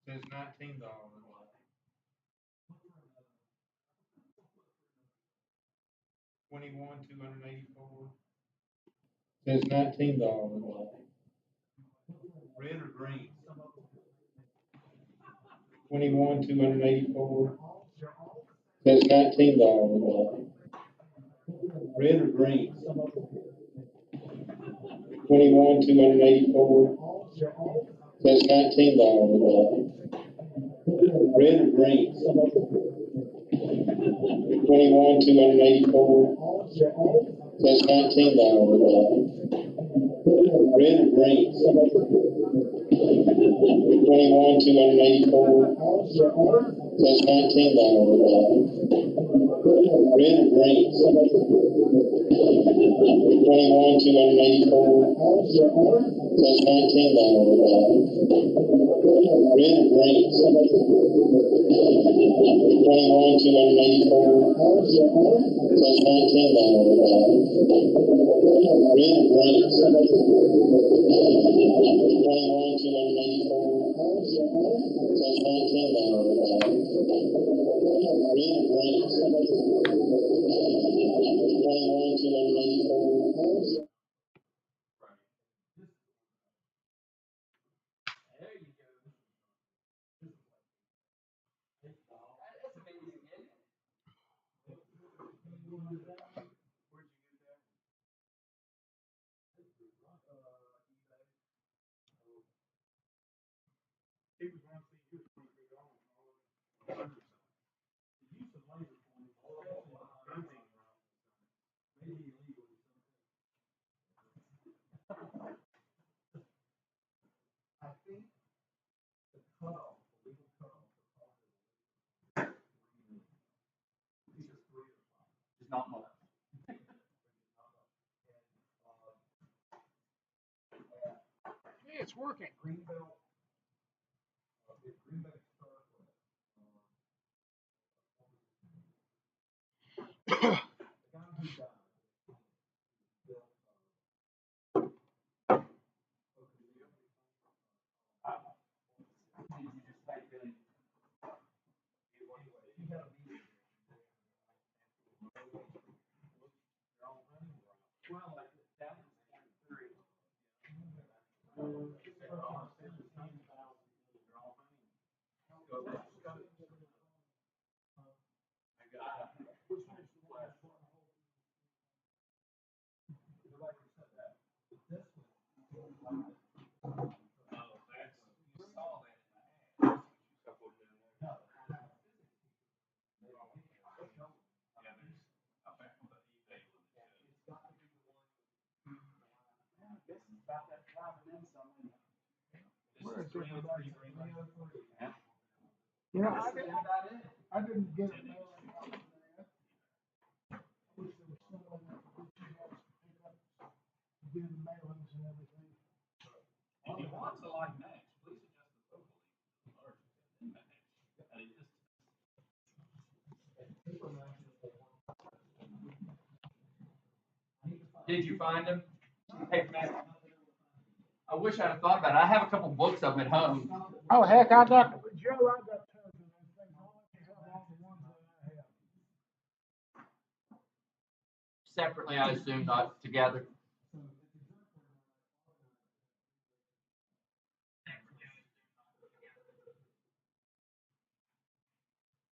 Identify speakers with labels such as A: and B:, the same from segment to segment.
A: Says $19. $21,284. Says $19. Red or green? 21,284. Says $19. Red or green? 21,284. Says $19. Red or green? 21,284. Says $19. Red or green? 21,284. Says $19. Red or green? 21,284. Says $19. Red or green? 21,284. Says $19. Red or green? 21,284. Says $19. Red or green? 21,284.
B: Not much.
C: Yeah, it's working. You know, I didn't get it. Do the mailings and everything.
B: If you want to like match, please adjust the focal length to match. Did you find them? Hey, man, I wish I'd have thought about it. I have a couple books of them at home.
C: Oh, heck, I got, Joe, I got tons of those things. I'll let you have all the ones that I have.
B: Separately, I assume, not together.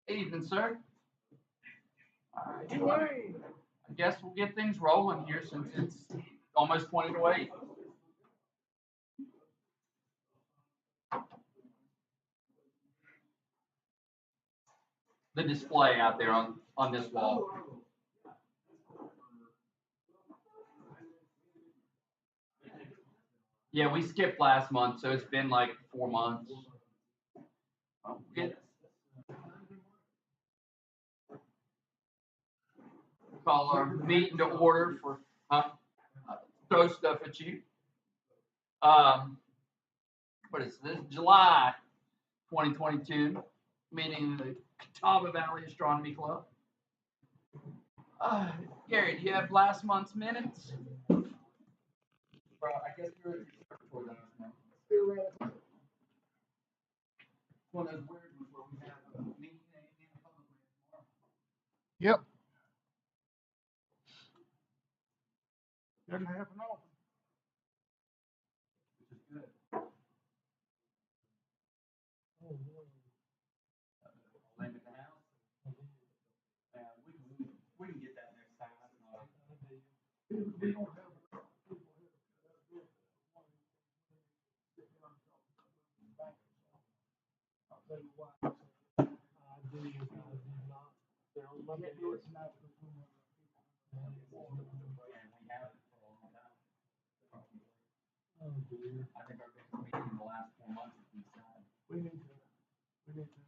B: Evening, sir. All right. I guess we'll get things rolling here since it's almost 20 to 8. The display out there on this wall. Yeah, we skipped last month, so it's been like 4 months. Call our meeting to order for throw stuff at you. What is this? July 2022 meeting of the Catawba Valley Astronomy Club. Gary, do you have last month's minutes? Bro, I guess we were for last month. one of those weird ones where we have a meeting and a public meeting tomorrow.
C: Yep. Doesn't happen often.
B: Which is good.
C: Oh, no.
B: Limit the house. We can get that next time. That's not.
C: We don't have enough people here. That's good. I'll tell you why. I do not. They're on my day. It's not for whomever.
B: And we have it for a long time.
C: Oh, dear.
B: I think our biggest meeting in the last 4 months is each time.
C: We need to.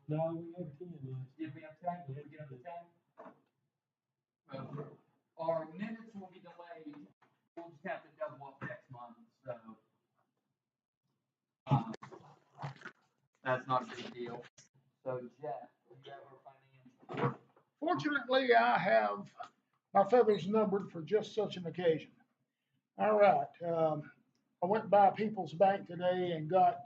C: No, we have 10 last.
B: Did we have 10? Did we get up to 10? Well, our minutes will be delayed. We'll just have to double up next month. So that's not a big deal. So Jeff, do you have our financials?
C: Fortunately, I have my feathers numbered for just such an occasion. All right. I went by People's Bank today and got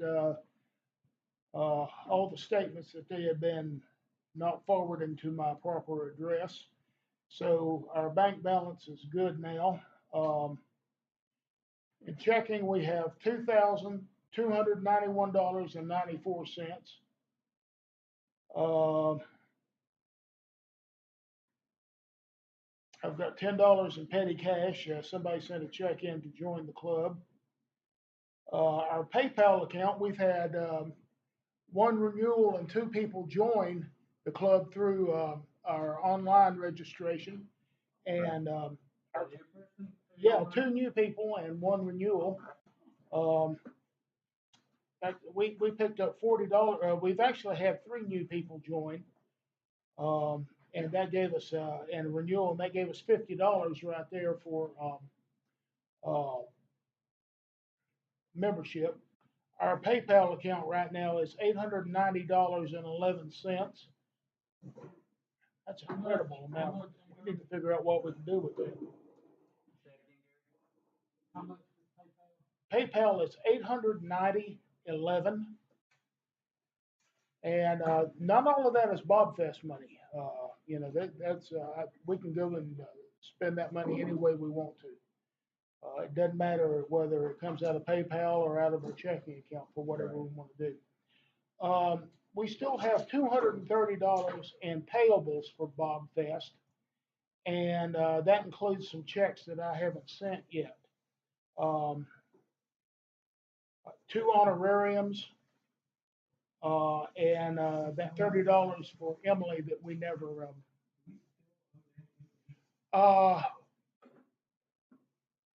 C: all the statements that they had been not forwarding to my proper address. So our bank balance is good now. In checking, we have $2,291.94. I've got $10 in petty cash. Somebody sent a check in to join the club. Our PayPal account, we've had one renewal and 2 people join the club through our online registration. And yeah, 2 new people and 1 renewal. We picked up $40. We've actually had 3 new people join. And that gave us, and a renewal, and that gave us $50 right there for membership. Our PayPal account right now is $890.11. That's an incredible amount. We need to figure out what we can do with it.
B: How much
C: PayPal is $890.11. And not all of that is Bobfest money. That's we can go and spend that money any way we want to. It doesn't matter whether it comes out of PayPal or out of our checking account for whatever we want to do. We still have $230 in payables for Bobfest, and that includes some checks that I haven't sent yet. 2 honorariums. And that $30 for Emily that we never.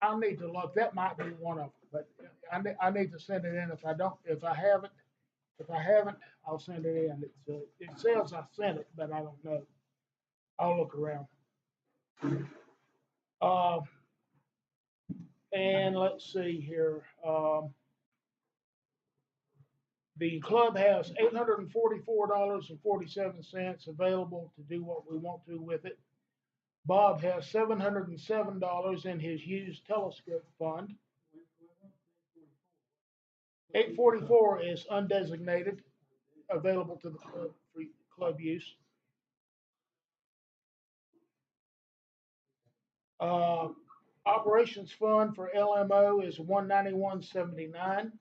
C: I'll need to look. That might be one of them, but I need to send it in. If I haven't, I'll send it in. It says I sent it, but I don't know. I'll look around. And let's see here. The club has $844.47 available to do what we want to with it. Bob has $707 in his used telescope fund. 844 is undesignated, available to the club for club use. Operations fund for LMO is $191.79.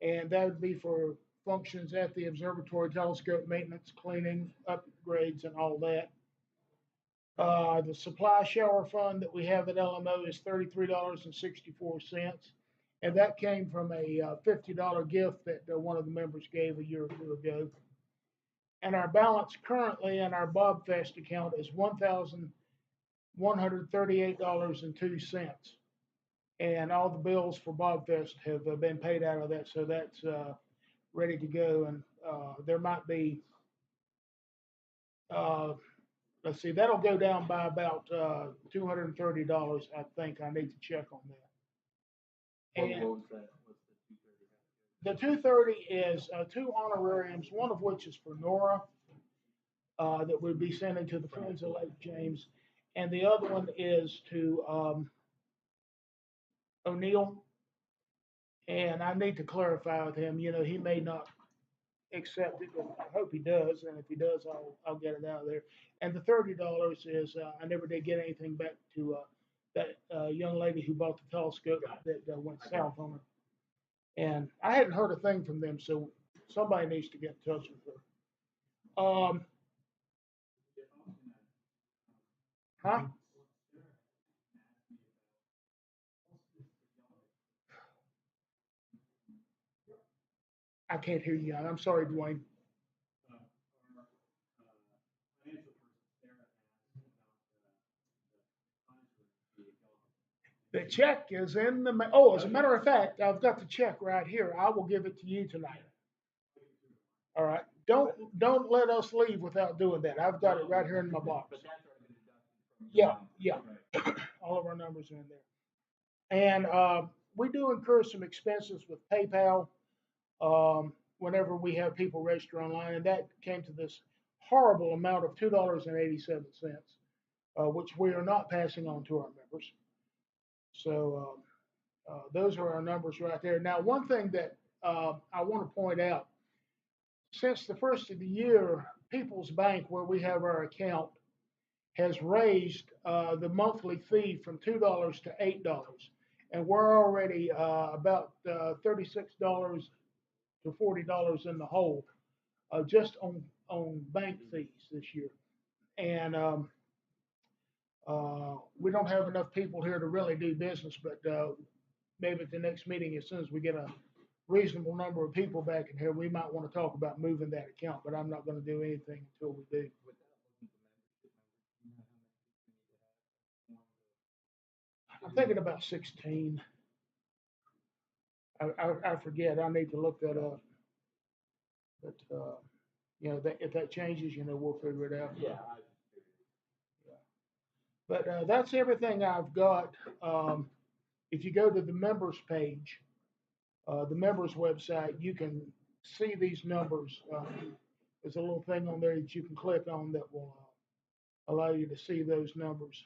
C: And that would be for functions at the observatory, telescope maintenance, cleaning, upgrades, and all that. The supply shower fund that we have at LMO is $33.64. And that came from a $50 gift that one of the members gave a year or 2 ago. And our balance currently in our Bobfest account is $1,138.02. And all the bills for Bobfest have been paid out of that, so that's ready to go. And there might be, let's see, that'll go down by about $230, I think. I need to check on that. And
B: what was that? What's
C: the 230 is 2 honorariums, one of which is for Nora, that would be sending to the Friends of Lake James, and the other one is to O'Neill. And I need to clarify with him, he may not accept it, but I hope he does, and if he does, I'll get it out of there. And the $30 is, I never did get anything back to, that, young lady who bought the telescope that, went south on her. And I hadn't heard a thing from them, so somebody needs to get in touch with her. Huh? I can't hear you. I'm sorry, Dwayne. The check is in the, oh, as a matter of fact, I've got the check right here. I will give it to you tonight. All right. Don't let us leave without doing that. I've got it right here in my box. Yeah, yeah. All of our numbers are in there. And we do incur some expenses with PayPal whenever we have people register online, and that came to this horrible amount of $2.87, which we are not passing on to our members. So those are our numbers right there. Now, one thing that I want to point out, since the first of the year, People's Bank, where we have our account, has raised the monthly fee from $2 to $8, and we're already about $36 to $40 in the hole just on bank fees this year. And we don't have enough people here to really do business, but maybe at the next meeting, as soon as we get a reasonable number of people back in here, we might want to talk about moving that account, but I'm not going to do anything until we do. I'm thinking about 16. I forget. I need to look that up. But if that changes, we'll figure it out.
B: Yeah.
C: But that's everything I've got. If you go to the members page, the members website, you can see these numbers. There's a little thing on there that you can click on that will allow you to see those numbers.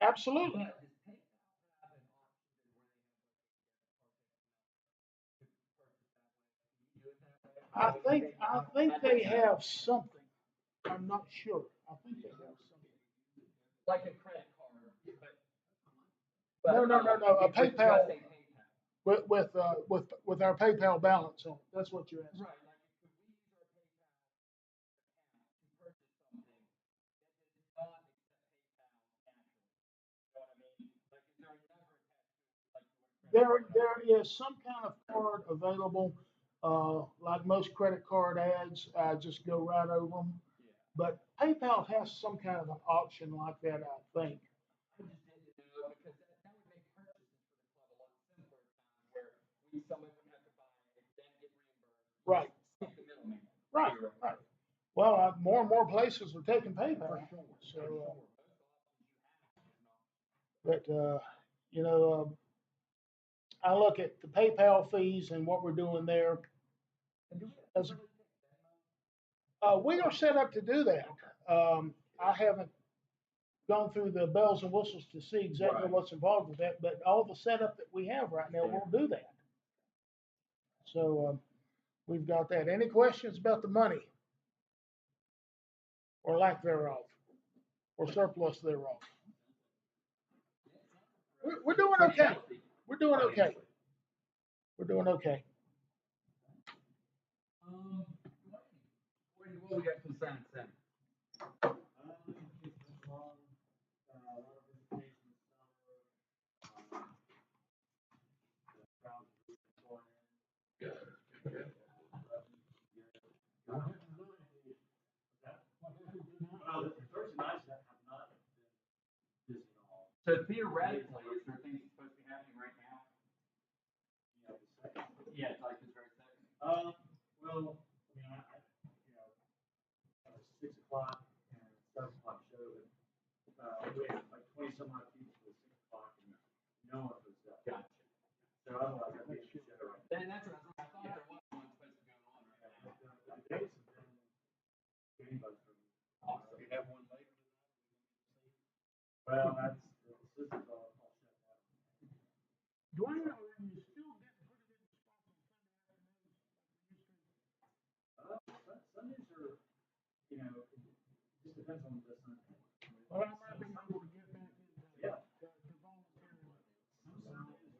C: Absolutely. I think they have something. I'm not sure. I think they have something.
B: Like a credit card,
C: No. A PayPal with our PayPal balance on it. That's what you're asking.
B: Right.
C: There is some kind of card available, like most credit card ads, I just go right over them. But PayPal has some kind of an option like that, I think.
B: I just didn't know because that would make purchases for the club a lot simpler where somebody wouldn't have to buy it, then get reimbursed.
C: Right.
B: Skip the middleman.
C: Right. Well, more and more places are taking PayPal. So, but I look at the PayPal fees and what we're doing there. We are set up to do that. I haven't gone through the bells and whistles to see exactly what's involved with that, but all the setup that we have right now will do that. So we've got that. Any questions about the money or lack thereof or surplus thereof? We're doing okay. We're doing okay. We're doing okay.
B: What we got concerns then? So theoretically, is there things supposed to be happening right now? Yeah, it's like this very second.
D: Well, I 6 o'clock and 7 o'clock show, and we had like 20 some odd people at 6 o'clock, and no one was up.
B: Gotcha.
D: So otherwise, I'd be show right.
B: Then that's what I thought there was one supposed to go on right now.
D: The dates have been gangbusters.
B: Awesome.
D: We have one later Well, that's, the system's all shut down.
C: Dwayne, are you still getting pretty good response on Sunday afternoons like we used to?
D: Sundays are, it just depends on the Sunday.
C: Well, I might be able to get back into
D: Yeah.
C: to volunteering.
D: Some Sundays are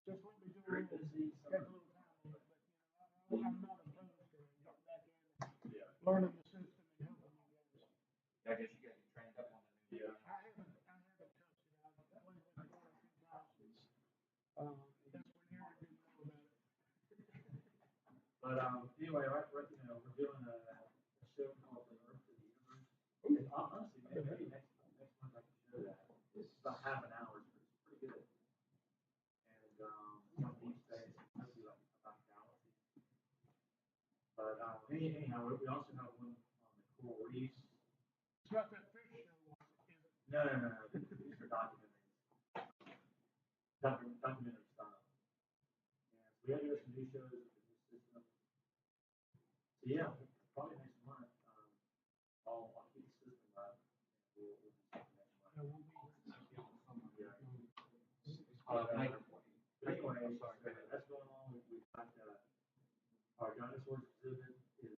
C: Just let me do a
D: very
C: little,
D: busy, some
C: take a
D: are,
C: little time on it, but I'm not opposed to getting back in,
D: yeah.
C: learning the system and helping you guys.
B: I guess you gotta get trained up on the new.
D: Yeah.
C: I haven't touched it. I've played with it one or two times. That's when Aaron didn't know about it.
D: But, anyway, right, we're doing a show called The Earth to the Universe. And honestly, maybe next month I can show that. It's about half an hour, so it's pretty good. And, it's on deep space, it's mostly like about galaxies. But, anyhow, we also have one on the coral reefs.
C: It's not that fish show, is it?
D: No. These are documentaries. Documentary style. And so we have to do some new shows with the new system. So yeah, probably next month, I'll keep the system up and we'll do something next month.
C: No, we'll be
D: Yeah. But anyway, so that's going on. We've got, our dinosaurs exhibit is,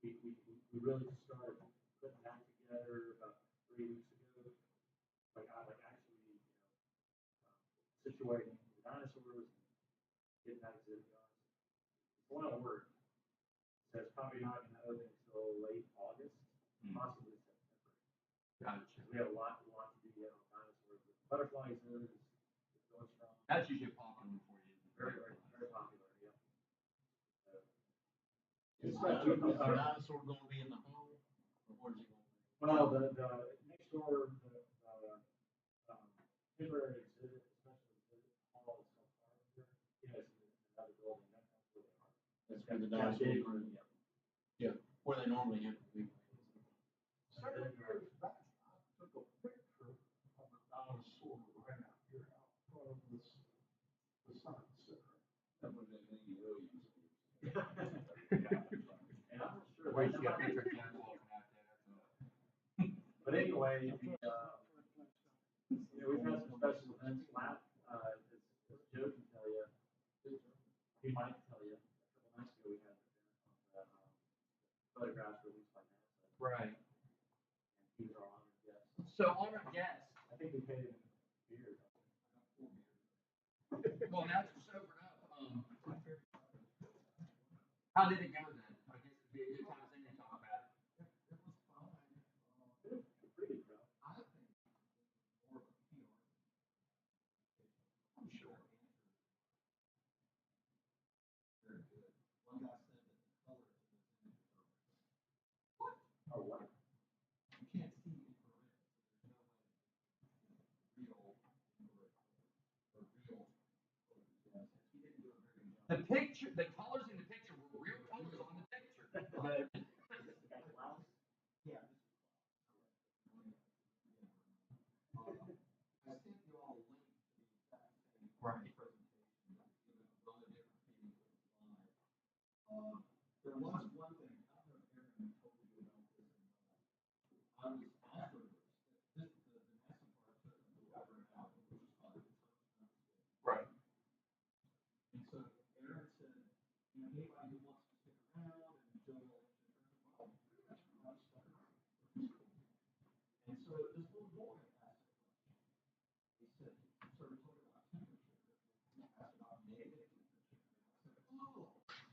D: we really just started putting that together about 3 weeks ago. Like actually, situating the dinosaurs and getting that exhibit done. It's a lot of work. So it's probably not going to open until late August, possibly September.
B: Gotcha.
D: We have a lot to do yet on dinosaurs. But butterfly exhibit is going strong.
B: That's usually a popular one for you.
D: Very popular, yeah. So,
E: Is the dinosaur gonna be in the home, or where's he gonna be?
D: well, the next door, the temporary exhibit, special exhibit hall is so far here. Yeah, it's in another building. That's where they are.
E: That's where the
D: That
E: dinosaurs
D: big
E: are,
D: room, yeah.
E: yeah, where they normally have the big.
D: Several years
E: back, I took a picture of a dinosaur right out here out front of the science center. That was in the Williams.
D: And I'm not sure.
B: Where you got a picture of Janet walking out there, that's
D: But anyway, we've had some special events. As Joe can tell you, he might tell you, a couple nights ago we had an event on the photographs released by NASA.
B: right.
D: And he was our honored guest.
B: So honored guest.
D: I think we paid him beer.
B: Well, now that you're sobered up, how did it go then? I guess it'd be a good time to talk about it.
D: Pretty good crowd.
E: I'm sure. Very good. One guy said that the color in the images are what?
D: Oh, wow.
E: You can't see infrared, so there's no way real infrared or real photos. He didn't do a very good job.
B: The picture, the colors in the picture were real colors on the picture.
D: Got glass.
E: Yeah. I sent you all a link to the exact same
B: Right.
E: presentation, but it was a lot of different feelings with the slide. There was one thing, I don't know if Aaron told you about this or not. I was offered the NASA part took a little over an hour, which was fine.
B: Right.
E: And so Aaron said, anybody who wants to stick around and show all the well, I'll stuck around. And so this little boy asked a question. He said, started talking about temperature. He asked about negative temperature. And I said, oh,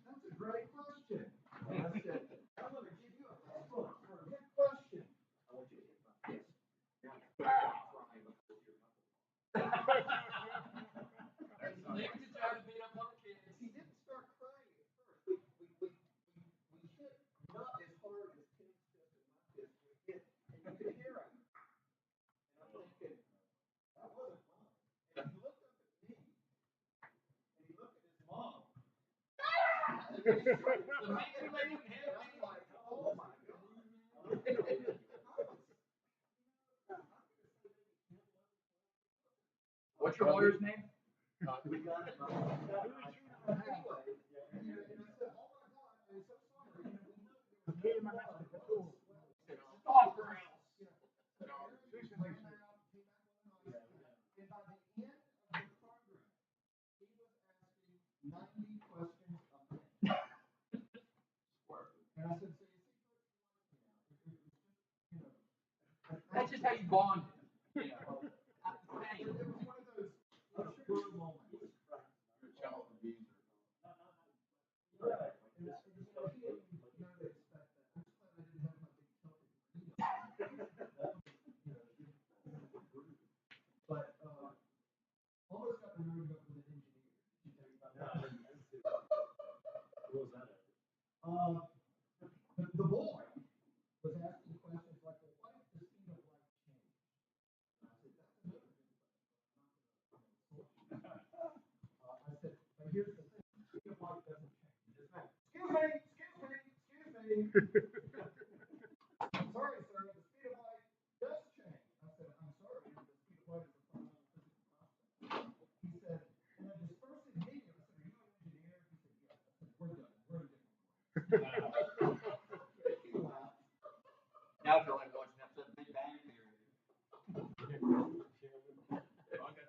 E: that's a great question. And I said, I'm going to give you a book for a good question. I want you to hit my fist.
B: Leave it to Joe to beat up on the kids.
E: He didn't start crying at first. We hit not as hard as Tim's fist and my fist. We hit, and you could hear him. And I'm thinking, that wasn't fun. And he looked up at me, and he looked at his mom. And then he started crying. And I'm like, oh my God.
B: What's your lawyer's name?
D: We got it.
B: Stalker else.
E: 90 questions a minute. And I said, so you see, you know,
B: That's just how you bond. You know.
E: it was one of those obscure moments.
B: You're a child abuser.
E: Right. And he didn't know to expect that. I'm just glad I didn't have my big Celtic ring on. But almost got rooted up with an engineer. Did you tell you about that?
D: What was that?
E: The boy was asking questions like, well, what if the speed of light changed? And I said, that's another good question. I said, but here's the thing, the speed of light doesn't change. It's not, excuse me. Sorry, sir, the speed of light does change. I said, I'm sorry, the speed of light is a fundamental physical process. He said, in a dispersive medium, I said, are you an engineer? He said, yes. I said, we're done. We're in different ways. He laughed.
B: Now I feel like watching an episode of Big Bang Theory.
D: I got a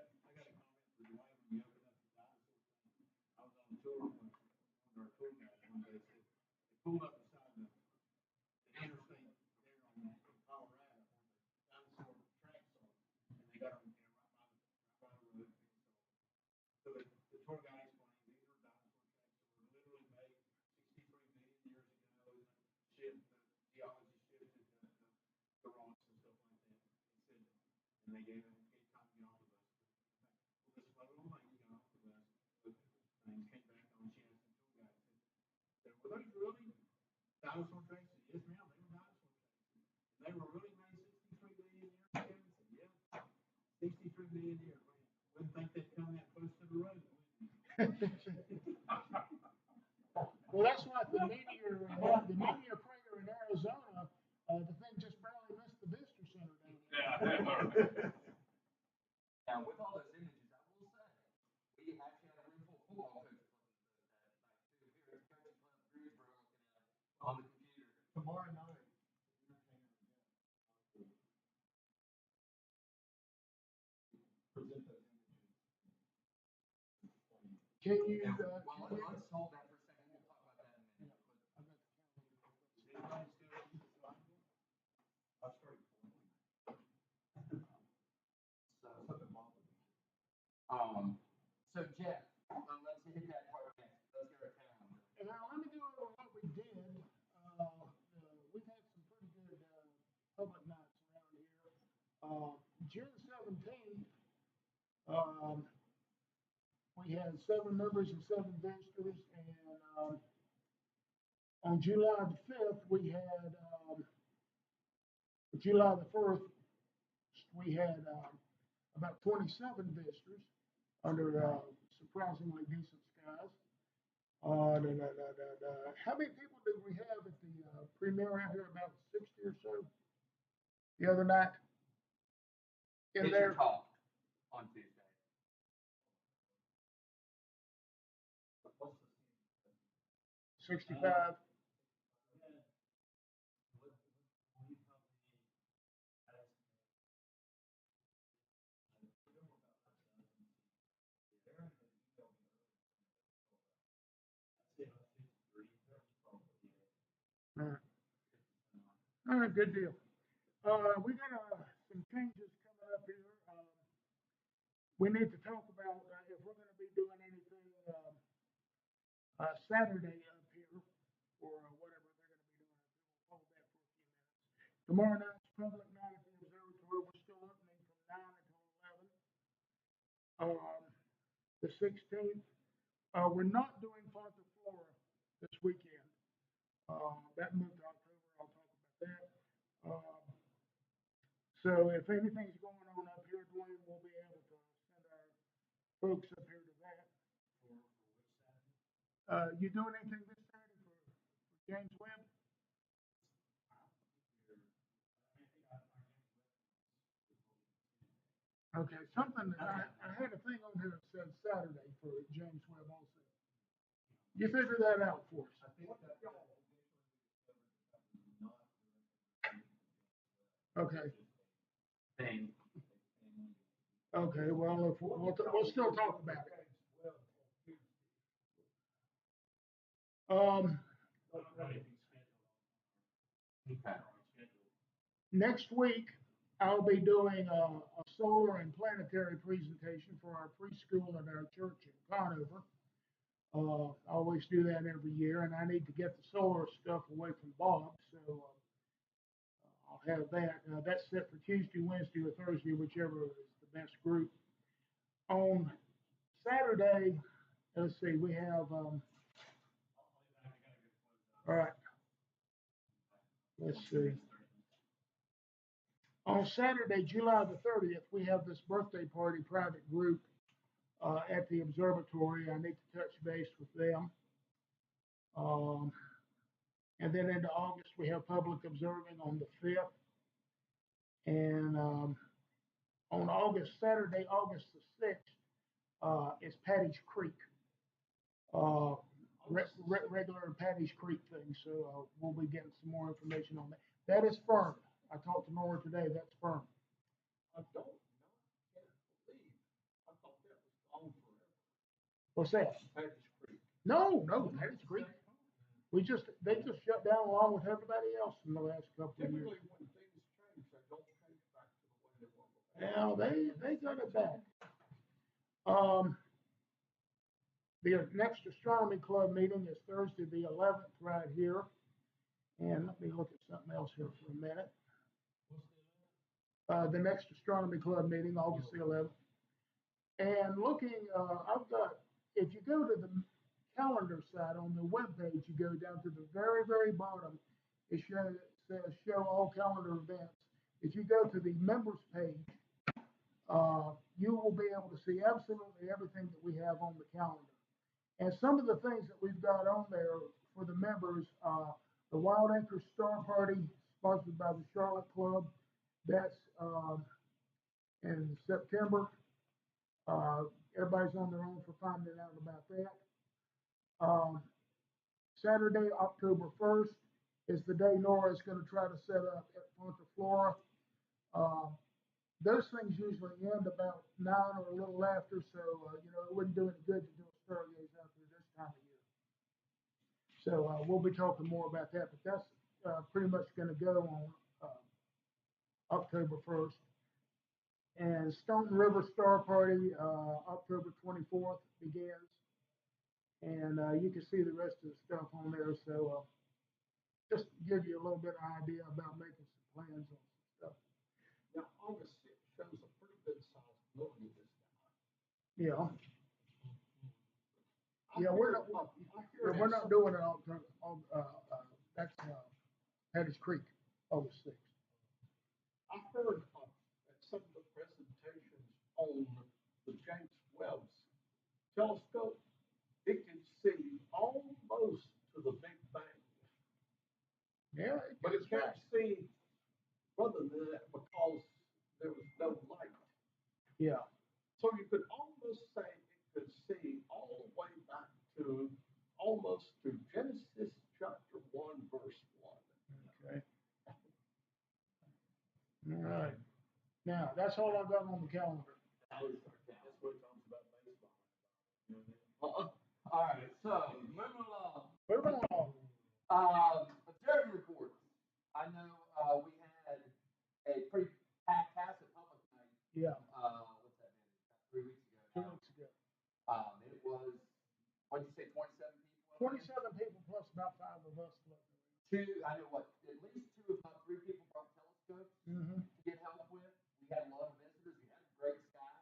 D: comment for Dwayne when you opened up the dinosaur thing. I was on tour with one of our tour guys one day. Said they pulled up beside the interstate there in Colorado where the dinosaur tracks are, and they got them there right by the road. So the tour guy explained these are dinosaur tracks that were literally made 63 million years ago. Geology shifted the rocks and stuff like that. He said, and they gave time to get off the bus. Well, this little lady got off the bus, looked at the things, came back on. She asked the tour guide, said, were those really dinosaur tracks? He said, yes, ma'am, they were dinosaur tracks. And they were really made 63 million years ago? He said, yeah, 63 million years, man. Wouldn't think they'd come that close to the road, would you?
C: Well, that's like the meteor crater in Arizona. The thing just barely missed the visitor center down there.
B: Now, with all those images, I will say, we actually had a room full of football coaches looking at those that night, too. Here, it's coaching club Greensboro looking at it on the computer.
E: Tomorrow night, present those images.
C: Can you,
B: And, well, let's hold that for a second. We'll talk about that in a minute.
C: I got the calendar.
D: Anybody still use the slide rule?
E: I've started pulling.
B: So Jeff, let's hit that part next. Let's get our calendar.
C: Now, let me go over what we did. We've had some pretty good public nights around here. June 17th, we had 7 members and 7 visitors, and on July the 5th, we had July the 1st, we had about 27 visitors under surprisingly decent skies. How many people did we have at the premiere out here? About 60 or so the other night. In there.
B: Talk on Tuesday.
C: 65. All right, good deal. We got some changes coming up here. We need to talk about if we're going to be doing anything Saturday up here or whatever they're going to be doing. We'll hold that for a few minutes. Tomorrow night's public night at the observatory. We're still opening from 9 until 11. The 16th. We're not doing Fonta Flora this weekend. That moved to October. I'll talk about that. So if anything's going on up here, Dwayne will be able to send our folks up here to that. You doing anything this Saturday for James Webb? Okay, something, I had a thing on here that said Saturday for James Webb also. You figure that out for us. Okay.
B: Thing.
C: Okay, well, we'll still talk about it. Um, next week, I'll be doing a solar and planetary presentation for our preschool at our church in Conover. I always do that every year, and I need to get the solar stuff away from Bob, so I'll have that. That's set for Tuesday, Wednesday, or Thursday, whichever is the best group. On Saturday, let's see, we have, all right, let's see. On Saturday, July the 30th, we have this birthday party private group at the observatory. I need to touch base with them. Um, and then into August, we have public observing on the 5th. And on Saturday, August the 6th, is Patty's Creek. Regular Patty's Creek thing. So we'll be getting some more information on that. That is firm. I talked to Nora today. That's firm.
E: I don't can't believe. I thought that was gone forever.
C: What's that?
E: Patty's Creek.
C: No, Patty's Creek. They just shut down along with everybody else in the last couple of years.
E: Typically, when things change, they don't change back to the way they were before.
C: Now they got it back. The next astronomy club meeting is Thursday the 11th right here. And let me look at something else here for a minute. The next astronomy club meeting, August the 11th. And looking, I've got, if you go to the calendar side on the web page, you go down to the very, very bottom. It says show all calendar events. If you go to the members page, you will be able to see absolutely everything that we have on the calendar. And some of the things that we've got on there for the members, the Wild Acre Star Party, sponsored by the Charlotte Club. That's in September. Everybody's on their own for finding out about that. Saturday, October 1st, is the day Nora is going to try to set up at Ponta Flora. Those things usually end about 9 or a little after, so it wouldn't do any good to do a stargaze out there this time of year. So we'll be talking more about that, but that's pretty much going to go on October 1st. And Stone River Star Party, October 24th begins. And you can see the rest of the stuff on there. So just to give you a little bit of idea about making some plans on some stuff.
E: Now, August 6th shows a pretty good size balloon in this guy.
C: Yeah. Yeah, we're not doing it all. That's Patty's Creek, August 6th.
E: I heard at some of the presentations on the James Webb's telescope, it can see almost to the Big Bang.
C: Yeah,
E: But it can't see further than that because there was no light.
C: Yeah.
E: So you could almost say it could see all the way back to almost to Genesis chapter 1, verse 1.
C: Okay. All right. Now, that's all I got on the calendar.
E: That's what it talks about baseball. All right, so moving along.
C: Moving along.
B: Observing reports. I know we had a pretty packed house at public night.
C: Yeah.
B: What's that been? About 3 weeks ago.
C: 2 weeks ago.
B: It was, what did you say, 27 people?
C: 27 people plus about 5 of us.
B: I know what, at least 2, if not 3 people brought telescopes to get help with. We had a lot of visitors. We had a great sky.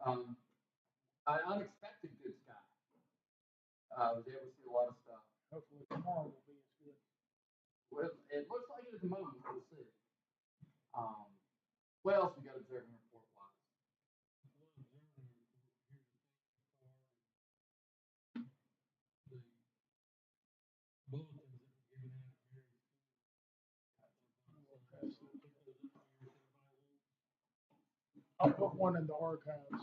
B: An unexpected good sky. I was able to see a lot of stuff.
C: Hopefully tomorrow will be as good.
B: Well, it looks like it at the moment. We'll see. What else we got observing report wise?
C: I'll put one in the archives.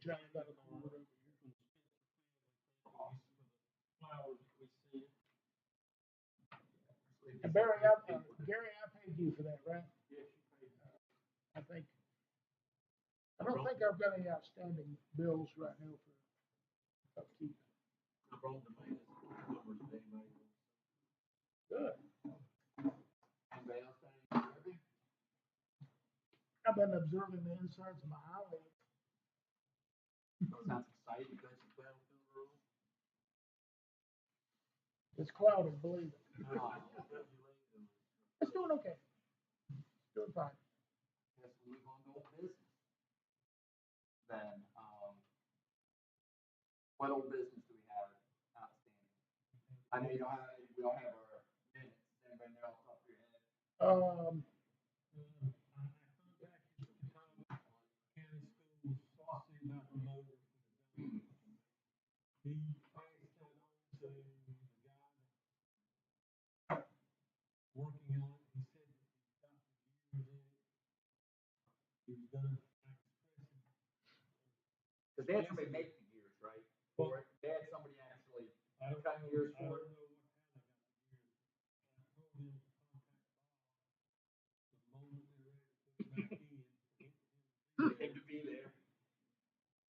C: Johnny got a card over here. And Barry, Gary, I paid you for that, right?
E: Yes, you paid that.
C: I don't think I've got any outstanding bills right now for upkeep.
E: I brought the maintenance numbers to anybody.
C: Good.
B: Anybody else got any observing?
C: I've been observing the insides of my eyelids.
B: Sounds exciting. You got some cloud filter on?
C: It's clouded, believe it.
B: Ah,
C: It's doing okay. It's doing fine.
B: guess we move on to old business. Then, what old business do we have outstanding? I know you don't have, we don't have our minutes. Does anybody know off the top of your head?
E: I county schools, saucy about the motor for the
B: Hmm.
E: He passed that on to the guy working on it. He said that he stopped the gears in it. He was gonna express it.
B: Because they had somebody make the gears, right? Or they had somebody actually cut gears
E: I don't
B: for it.
E: know how they got the gears. I told him to contact Bob the moment they're ready to put it back in.
B: For him to be there.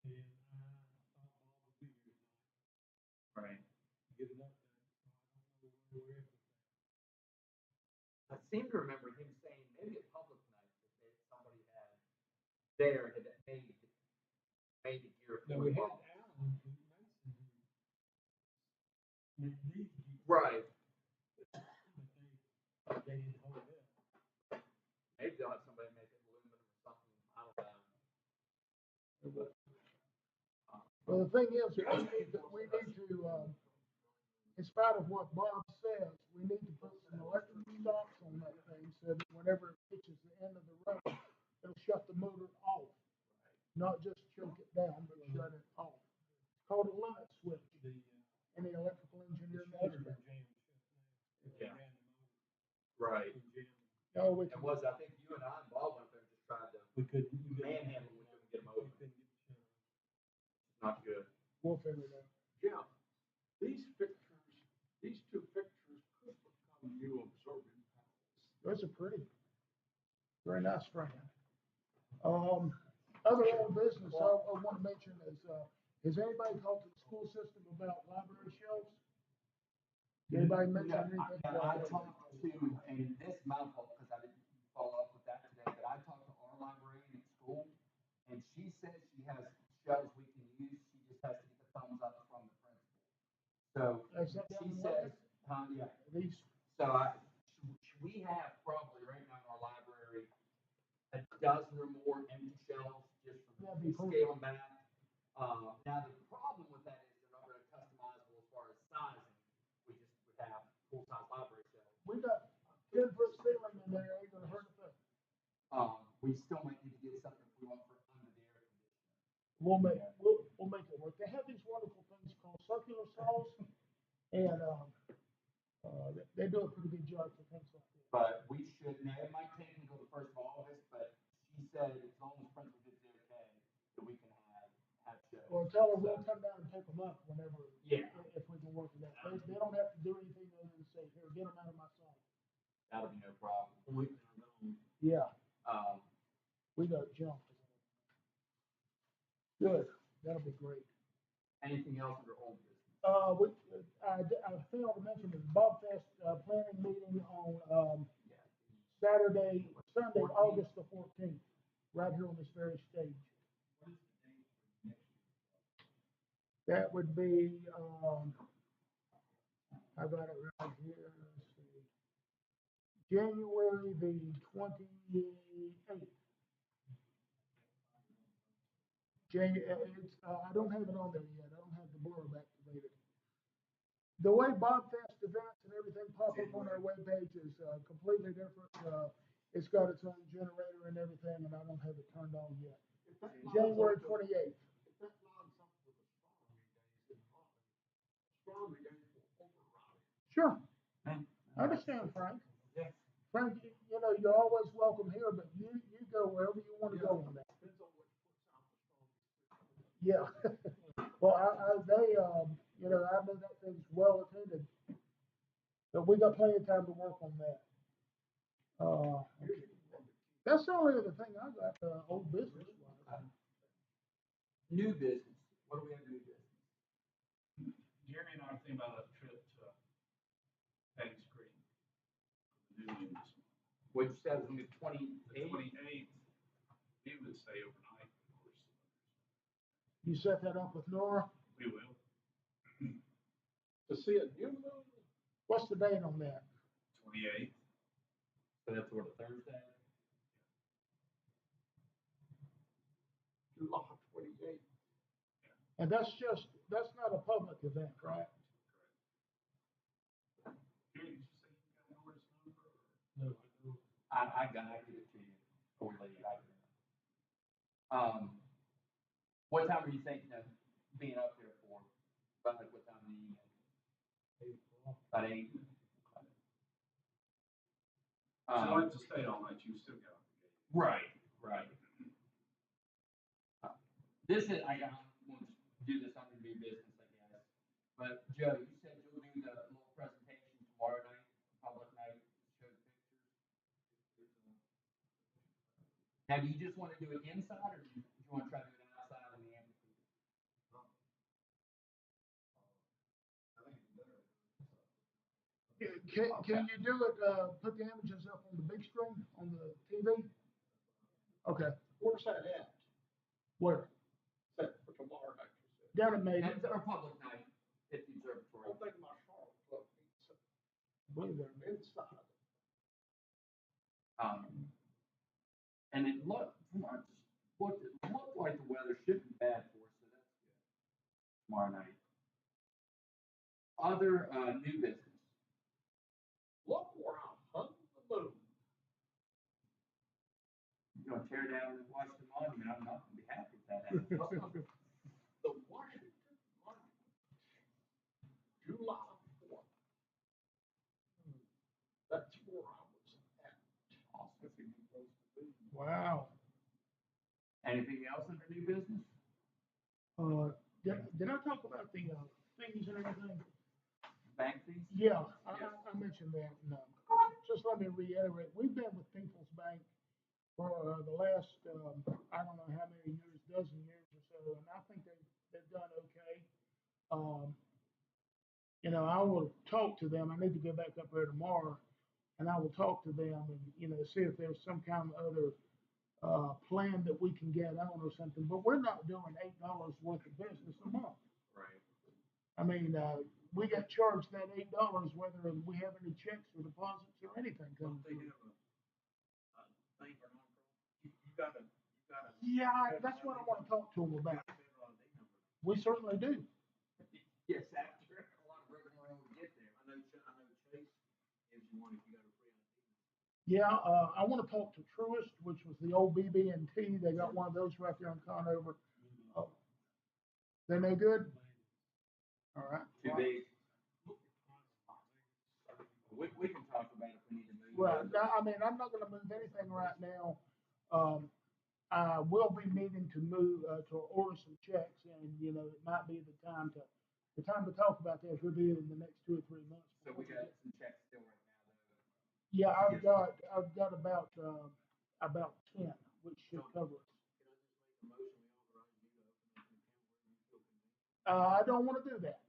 E: And I thought Bob would be here tonight
B: Right.
E: to get an update. So I don't know where we're at with that.
B: I seem to remember him saying maybe at public night that somebody had there had made the gear
E: Now
B: for
E: we
B: him.
E: had Alan Mason who made these gears.
B: Right.
E: But they didn't hold up.
B: Maybe they'll have somebody make it aluminum or something. I don't know.
C: Well, the thing is, we need to, in spite of what Bob says, we need to put some electric stops on that thing so that whenever it reaches the end of the road, it'll shut the motor off. Not just choke it down, but shut it off. It's called a limit switch.
E: The
C: Any electrical engineer knows
E: shutters
C: that.
E: are jammed shut now.
B: Yeah.
E: Ran the motor.
B: Right.
E: And jammed.
C: No, we
B: It
C: can,
B: was, I think you and I and Bob went up there and just tried to
E: We couldn't.
B: manhandle them. We couldn't get them
E: We
B: over.
E: couldn't get the shutter.
B: Not good.
C: we'll figure it out.
F: Yeah, these two pictures could become new observing panels.
C: Those are pretty. Very nice, Frank. Other old business I want to mention is, has anybody talked to the school system about library shelves? Anybody mention anything
B: I
C: about that?
B: talked to, and this is my fault because I didn't follow up with that today, but I talked to our librarian at school, and she says she has shelves we can use. She just has to get the thumbs up from the principal. So
C: Is that
B: she
C: down
B: says,
C: there?
B: yeah.
C: These,
B: So we have probably right now in our library a dozen or more empty shelves just from
C: That'd be cool.
B: scale them back. Now the problem with that is they're not very customizable as far as sizing. We just would have full size library shelves.
C: we got 10-foot ceiling in there, ain't gonna hurt a thing.
B: We still might need to get something if we want for under the air conditioner.
C: We'll make it work. They have these wonderful things called circular saws, and they do a pretty good job for things like that.
B: But we should, now it might take until the 1st of August, but she said as long as principal gives the okay, that we can have shows.
C: Well, tell her we'll come down and pick them up whenever,
B: Yeah.
C: if we can work it out. They don't have to do anything other than say, here, get them out of my saw.
B: That'll be no problem.
C: Yeah,
B: Um,
C: we got junk. Good, that'll be great.
B: anything else under old business?
C: I failed to mention the Bob Fest planning meeting on Sunday, August the 14th, right here on this very stage. That would be, I got it right here, let's see, January the 28th. I don't have it on there yet. I don't have the blurb activated. The way Bob Fest events and everything pop up on our webpage is completely different. It's got its own generator and everything, and I don't have it turned on yet. January 28th.
F: If that lines up with astronomy days will override.
C: Sure. I understand, Frank.
F: Yeah.
C: Frank, you know, you're always welcome here, but you go wherever you want to go on that.
F: Depends on which puts out the strongest.
C: Yeah. Well, they, you know, I know that thing's well attended. But we got plenty of time to work on that. That's the only other thing I got, old business wise.
B: New business. What do we have new business?
E: Jeremy
B: Which says on the 28th.
E: 28th, he would stay overnight, of course.
C: You set that up with Nora?
E: We will.
F: To see a new moon,
C: What's the date on that?
E: 28th.
B: So that's what, a Thursday?
F: July 28th.
C: And that's not a public event, right?
E: Gary, did you say you got Nora's number?
F: No, I know.
B: I give it to you before we leave. What time are you thinking of being up there for? About like what time in the evening?
F: 8 o'clock.
B: About 8?
E: If you like to stay all night, you still got.
B: Right. This is, I want to do this under new business, I guess. But Joe, you said you'll do the little presentation tomorrow night, public night, show the pictures. Now, do you just want to do it inside, or do you want to try to do it outside in the amphitheater?
C: Can you do it, put the images up on the big screen, on the TV? Okay,
F: Where's that at?
C: where?
F: Set for tomorrow night, you said.
C: Down at Maiden.
B: It's our public night at the
F: I
B: observatory.
F: don't think my Charlotte club needs it.
C: I believe they're
F: Inside.
B: And it looked like the weather should be bad for us, so that's good. Tomorrow night. Other new business.
F: Look where I hung the moon.
B: You're gonna tear down the Washington Monument. I'm not gonna be happy with that happening.
F: The Washington Monument. July 4th. That's where I was at.
B: Awesome.
C: Wow.
B: Anything else under new business?
C: Did I talk about the fees and everything?
B: Bank fees?
C: Yeah, I mentioned that. And, just let me reiterate, we've been with People's Bank for the last, I don't know how many years, dozen years or so, and I think they've done okay. I will talk to them. I need to go back up there tomorrow, and I will talk to them and, see if there's some kind of other plan that we can get on or something. But we're not doing $8 worth of business a month.
B: Right.
C: I mean, we got charged that $8 whether we have any checks or deposits or anything coming
D: They
C: through.
D: have a thing for non-pro. You gotta.
C: Yeah, that's what I want to talk to them about. We certainly do.
B: Yes, after a lot of rigmarole to get there.
D: I know Chase gives you one if you got a free ID.
C: Yeah, I want to talk to Truist, which was the old BB&T. They got one of those right there in Conover. Oh, they no good? All right.
B: Too big. We can talk about if we need to move.
C: Right. I mean, I'm not going to move anything right now. I will be needing to move to order some checks, and it might be the time to talk about that. Will be in the next 2 or 3 months.
B: So we got some checks still right now, though.
C: Yeah, I've got about 10, which should cover us.
D: Can I just make a motion, we authorize you to open up an account wherever you feel convenient?
C: I don't want to do that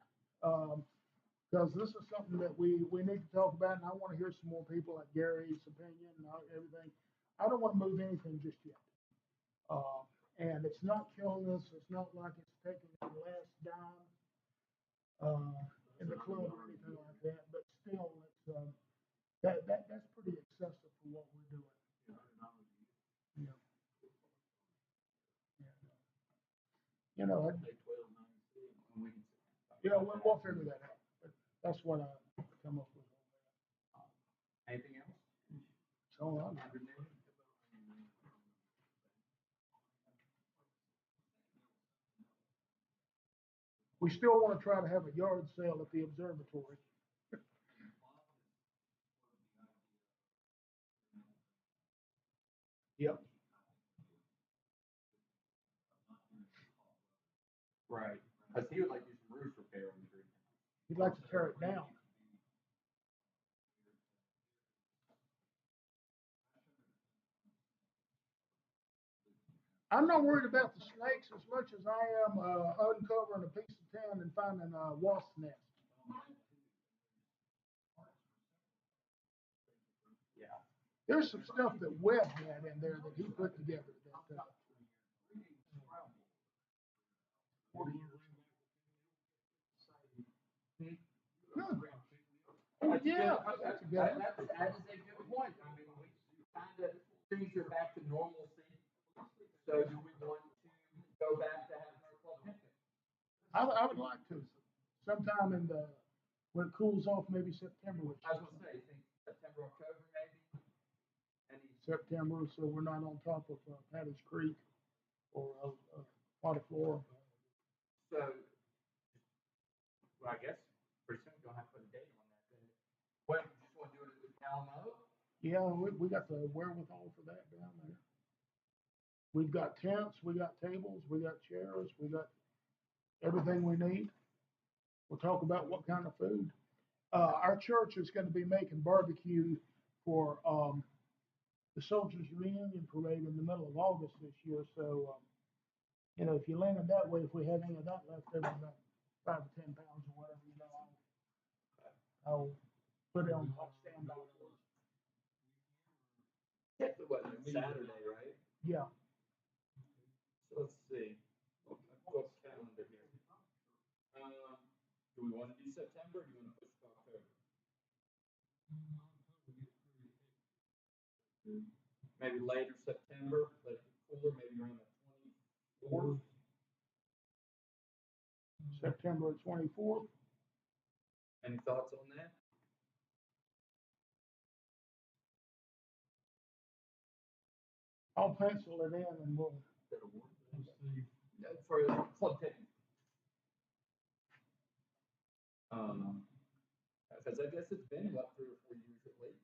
C: because this is something that we need to talk about, and I want to hear some more people like Gary's opinion and everything. I don't want to move anything just yet. And it's not killing us. It's not like it's taking the last dime in the club or anything like that. But still, it's that's pretty excessive for what we're doing. Yeah.
D: Pay $12.96.
C: We'll figure that out. But that's what I come up with.
B: Anything else?
C: So
B: Under new?
C: we still want to try to have a yard sale at the observatory. Yep.
B: Right. Because he would like to do some roof repair on the green.
C: He'd like to tear it down. I'm not worried about the snakes as much as I am uncovering a piece of tin and finding a wasp nest.
B: Yeah.
C: There's some stuff that Webb had in there that he put together that,
E: 40 years.
C: Huh.
B: That's
C: Yeah,
B: good.
C: that's a good
B: That
C: one.
B: is a good point. I mean, we kind of, things are back to normalcy. So do we want to go back to having our club picnic?
C: I would like to, sometime in the, when it cools off, maybe September.
B: I was gonna say, think September, October maybe? Any,
C: September, so we're not on top of Patty's Creek or Potaflora.
B: so, well, I guess pretty soon we're gonna have to put a date on that then. What, you just wanna do it with Alamo?
C: Yeah, we got the wherewithal for that down there. We've got tents, we got tables, we got chairs, we got everything we need. We'll talk about what kind of food. Our church is gonna be making barbecue for, the Soldiers Reunion Parade in the middle of August this year, so, you know, if you land it that way, if we have any of that left over, about 5 or 10 pounds or whatever, you know, I'll put it on hot standby.
B: Yeah, what, Saturday, right?
C: Yeah,
B: So let's see, book calendar here. Do we wanna do September or do you wanna push to October? Maybe later September, let it get cooler, maybe around the 24th.
C: September 24th.
B: Any thoughts on that?
C: I'll pencil it in and we'll,
B: For a club picnic. Because I guess it's been what, 3 or 4 years at least.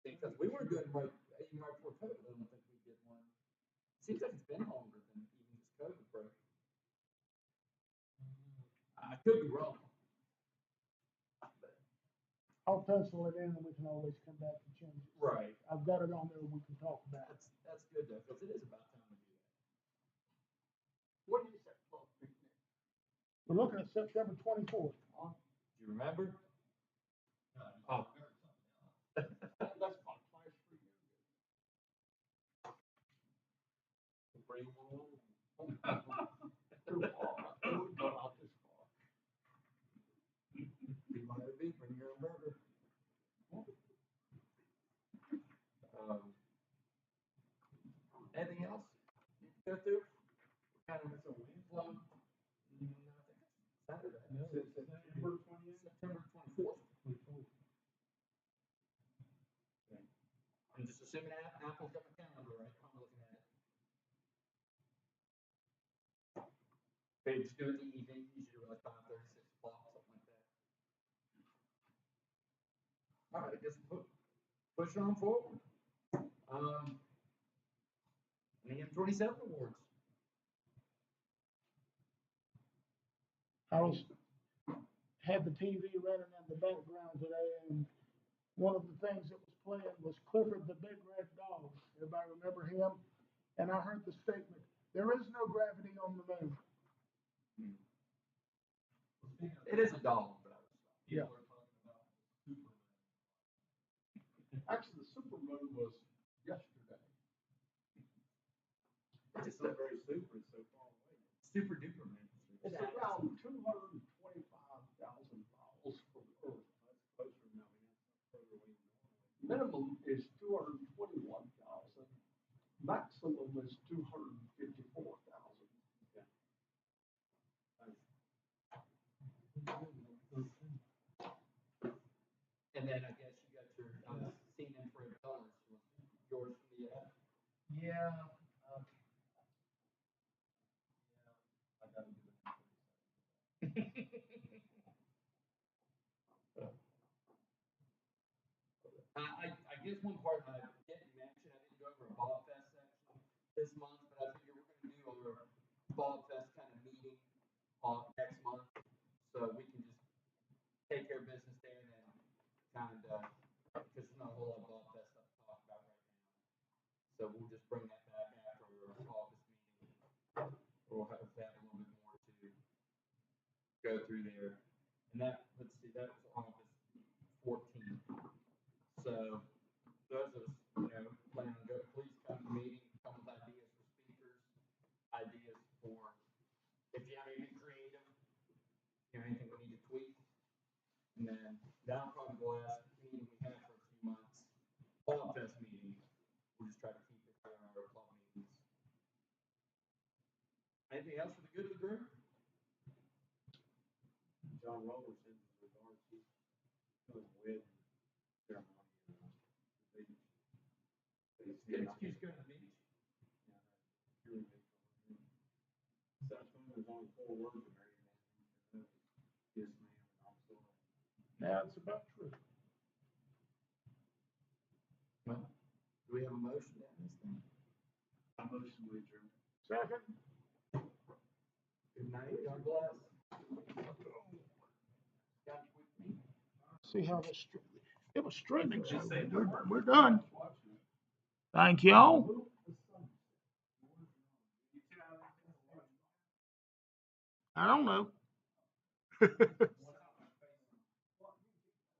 B: Because we were doing right, even right before COVID, I don't think we did one. Seems like it's been longer than even this COVID break. I could be wrong. But,
C: I'll pencil it in and we can always come back and change it.
B: right.
C: I've got it on there, we can talk about it.
B: That's good though, because it is about time to do that.
F: What is that club picnic?
C: We're looking at September 24th.
B: Do you remember? Oh.
F: That's my class reunion.
B: Bring them along.
F: Too far. I wouldn't go out this far.
B: Be my be, bring your own burger. Anything else? You go through? Kind of a flow. I think it's Saturday.
E: No, it's September 28th.
B: September 24th. I'm just assuming Apple's got my calendar right. I'm looking at it. They just do it in the evening, usually like 5:30, 6 o'clock, something like that. All right, I guess push on forward. The M27 awards.
C: I had the TV running in the background today, and one of the things that was playing was Clifford the Big Red Dog. Everybody remember him? And I heard the statement, "There is no gravity on the moon."
B: It is a dog, but I was.
C: Yeah.
F: Actually, the supermoon was yesterday.
B: It's just
E: It's not very super, it's so far away.
B: super duper man.
F: It's around 225,000 miles from Earth.
E: That's closer now, that's further away than normal.
F: Minimum is 221,000. Maximum is 254,000.
B: And then I guess you got your seen infrared colors. Yours from the
E: Yeah. I gotta do it.
B: I guess one part I didn't mention, I didn't go over a Bob Fest section this month, but I figure we're going to do our Bob Fest kind of meeting next month, so we can just take care of business there and then kind of, because there's not a whole lot of Bob Fest stuff to talk about right now. So we'll just bring that back after our August meeting. We'll have a little bit more to go through there. And that, let's see, that was August 14th. So those anything we need to tweak. And then that'll probably be the last meeting we have for a few months. Fall Fest meeting. We'll just try to keep it during our club meetings. Anything else for the good of the group?
D: John Roberts in regards to doing a wedding ceremony.
B: It's good excuse to go to the beach.
D: There's only 4 words in there. Yes, ma'am, I'm sorry.
C: That's about true.
B: Well, do we have a motion to end this thing?
D: I motion we adjourn.
C: Second.
B: Good night, God bless. Got a quick meeting.
C: See how this, it was streaming, so we're done. Thank y'all. I don't know.